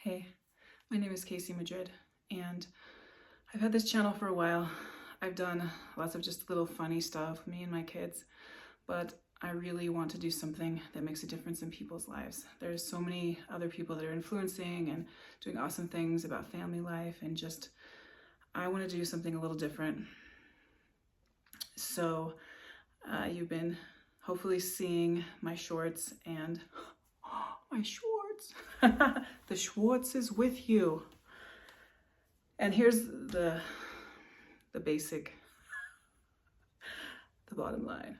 Hey, my name is Casey Madrid, and I've had this channel for a while. I've done lots of just little funny stuff, me and my kids, but I really want to do something that makes a difference in people's lives. There's so many other people that are influencing and doing awesome things about family life, and just I want to do something a little different. So you've been hopefully seeing my shorts, and my Schwartz. The Schwartz is with you. And here's the basic, the bottom line.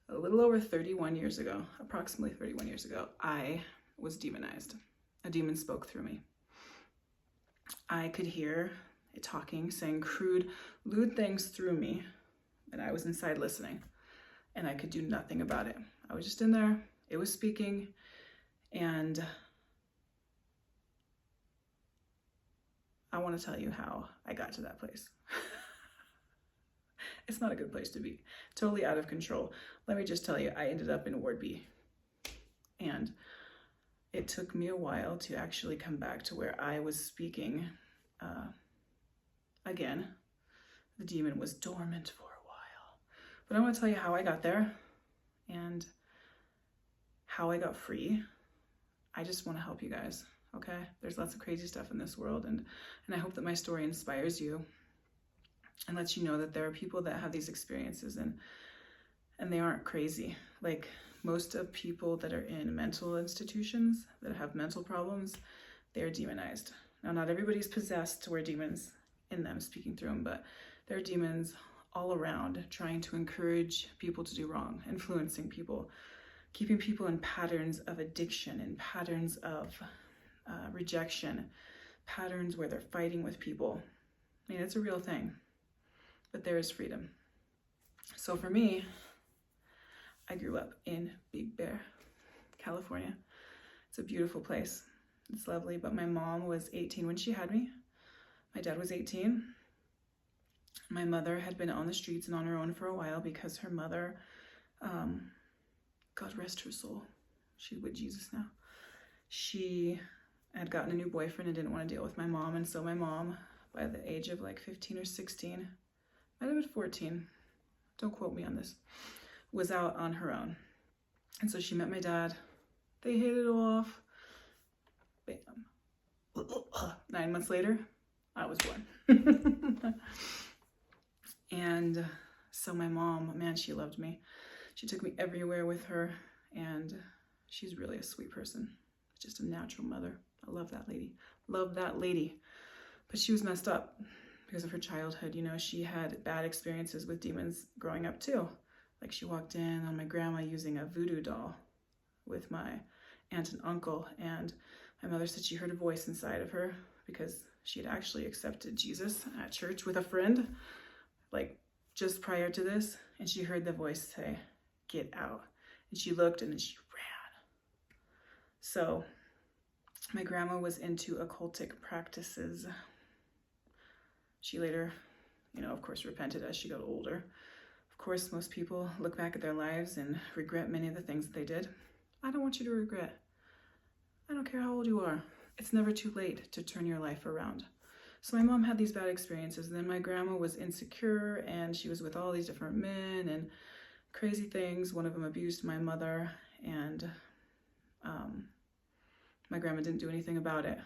A little over 31 years ago, approximately 31 years ago, I was demonized. A demon spoke through me. I could hear it talking, saying crude, lewd things through me, and I was inside listening, and I could do nothing about it. I was just in there, it was speaking, and I want to tell you how I got to that place. It's not a good place to be. Totally out of control. Let me just tell you, I ended up in Ward B. And it took me a while to actually come back to where I was speaking again. The demon was dormant for a while. But I want to tell you how I got there and how I got free. I just want to help you guys, okay? There's lots of crazy stuff in this world, and I hope that my story inspires you and lets you know that there are people that have these experiences and they aren't crazy. Like most of people that are in mental institutions that have mental problems, they're demonized. Now, not everybody's possessed to where demons in them speaking through them, but there are demons all around trying to encourage people to do wrong, influencing people, keeping people in patterns of addiction and patterns of rejection, patterns where they're fighting with people. I mean, it's a real thing, but there is freedom. So for me, I grew up in Big Bear, California. It's a beautiful place. It's lovely, but my mom was 18 when she had me. My dad was 18. My mother had been on the streets and on her own for a while because her mother, God rest her soul, she's with Jesus now. She had gotten a new boyfriend and didn't want to deal with my mom, and so my mom, by the age of like 15 or 16, might have been 14, don't quote me on this, was out on her own. And so she met my dad. They hit it off. Bam. 9 months later, I was born. And so my mom, man, she loved me. She took me everywhere with her, and she's really a sweet person. Just a natural mother. I love that lady. Love that lady. But she was messed up because of her childhood. You know, she had bad experiences with demons growing up too. Like she walked in on my grandma using a voodoo doll with my aunt and uncle, and my mother said she heard a voice inside of her because she had actually accepted Jesus at church with a friend, like just prior to this, and she heard the voice say, "Get out." And she looked and then she ran. So my grandma was into occultic practices. She later, of course, repented as she got older. Of course, most people look back at their lives and regret many of the things that they did. I don't want you to regret. I don't care how old you are. It's never too late to turn your life around. So my mom had these bad experiences. And then my grandma was insecure, and she was with all these different men and crazy things. One of them abused my mother, and my grandma didn't do anything about it.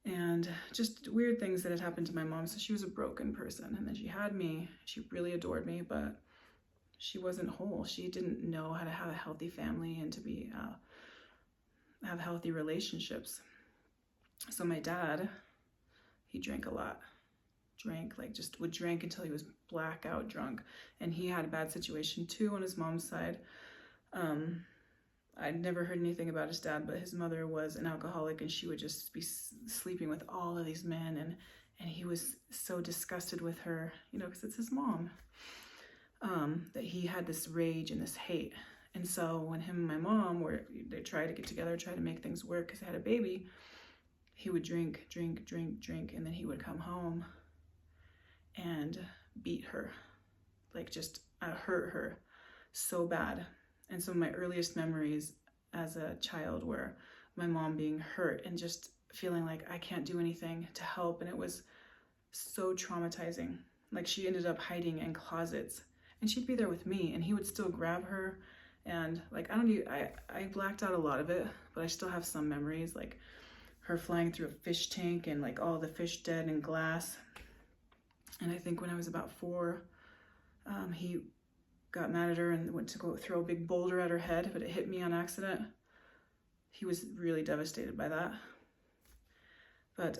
And just weird things that had happened to my mom. So she was a broken person. And then she had me. She really adored me, but she wasn't whole. She didn't know how to have a healthy family and to be have healthy relationships. So my dad, he drank a lot. Would drink until he was blackout drunk. And he had a bad situation too on his mom's side. I'd never heard anything about his dad, but his mother was an alcoholic, and she would just be sleeping with all of these men, and he was so disgusted with her, because it's his mom, that he had this rage and this hate. And so when him and my mom they tried to get together, try to make things work because they had a baby, he would drink, and then he would come home and beat her, like just hurt her so bad. And some of my earliest memories as a child were my mom being hurt and just feeling like I can't do anything to help. And it was so traumatizing. Like, she ended up hiding in closets, and she'd be there with me, and he would still grab her. And like, I blacked out a lot of it, but I still have some memories, like her flying through a fish tank and like all the fish dead in glass. And I think when I was about 4, he got mad at her and went to go throw a big boulder at her head, but it hit me on accident. He was really devastated by that. But,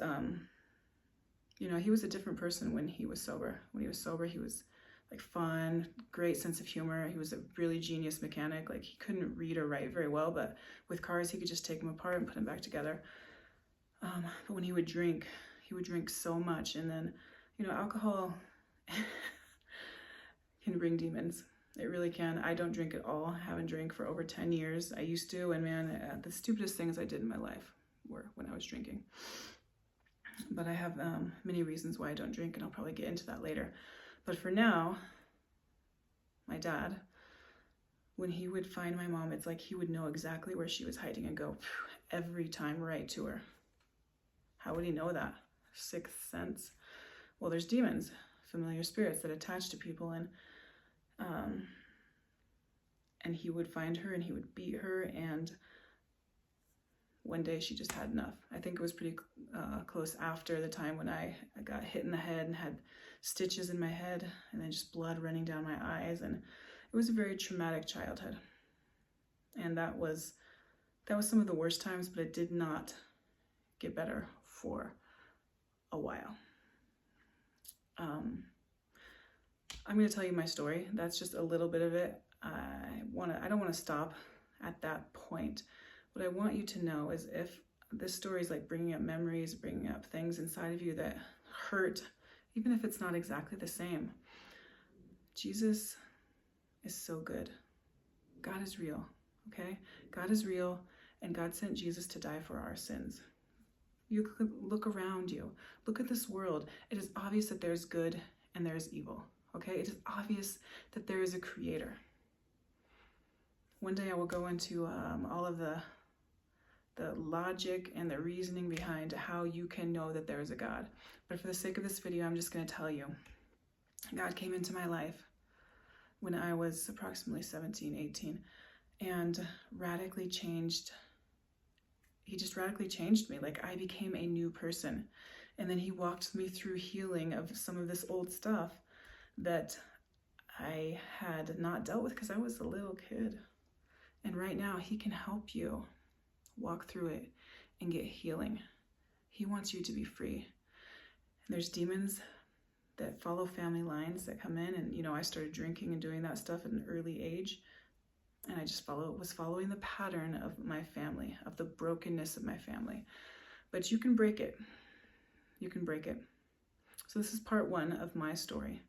you know, he was a different person when he was sober. When he was sober, he was like fun, great sense of humor. He was a really genius mechanic. Like, he couldn't read or write very well, but with cars, he could just take them apart and put them back together. But when he would drink so much. And then, you know, alcohol can bring demons. It really can. I don't drink at all. I haven't drank for over 10 years. I used to, and man, the stupidest things I did in my life were when I was drinking. But I have many reasons why I don't drink, and I'll probably get into that later. But for now, my dad, when he would find my mom, it's like he would know exactly where she was hiding and go every time right to her. How would he know that? Sixth sense. Well, there's demons, familiar spirits that attach to people, and he would find her and he would beat her, and one day she just had enough. I think it was pretty close after the time when I got hit in the head and had stitches in my head and then just blood running down my eyes, and it was a very traumatic childhood. And that was some of the worst times, but it did not get better for a while. I'm going to tell you my story. That's just a little bit of it. I don't want to stop at that point. What I want you to know is, if this story is like bringing up memories, bringing up things inside of you that hurt, even if it's not exactly the same, Jesus is so good. God is real, okay? God is real, and God sent Jesus to die for our sins. You could look around you. Look at this world. It is obvious that there's good and there's evil, okay? It is obvious that there is a creator. One day I will go into all of the logic and the reasoning behind how you can know that there is a God. But for the sake of this video, I'm just going to tell you, God came into my life when I was approximately 17, 18, and radically changed. He just radically changed me. Like, I became a new person. And then he walked me through healing of some of this old stuff that I had not dealt with because I was a little kid. And right now, he can help you walk through it and get healing. He wants you to be free. And there's demons that follow family lines that come in. And, you know, I started drinking and doing that stuff at an early age. And I just was following the pattern of my family, of the brokenness of my family. But you can break it. You can break it. So this is part 1 of my story.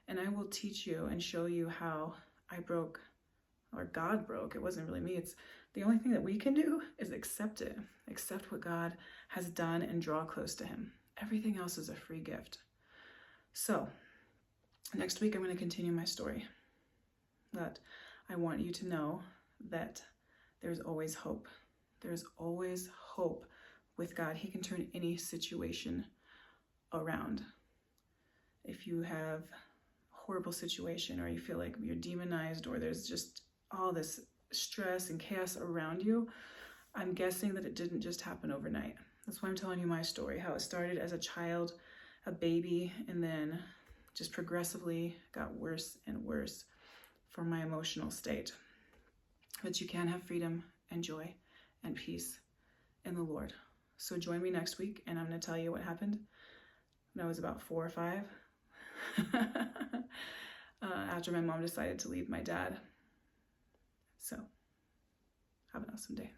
And I will teach you and show you how I broke, or God broke. It wasn't really me. It's the only thing that we can do is accept it. Accept what God has done and draw close to him. Everything else is a free gift. So next week, I'm going to continue my story. But I want you to know that there's always hope. There's always hope with God. He can turn any situation around. If you have a horrible situation, or you feel like you're demonized, or there's just all this stress and chaos around you, I'm guessing that it didn't just happen overnight. That's why I'm telling you my story, how it started as a child, a baby, and then just progressively got worse and worse for my emotional state. But you can have freedom and joy and peace in the Lord. So join me next week, and I'm going to tell you what happened when I was about 4 or 5, after my mom decided to leave my dad. So have an awesome day.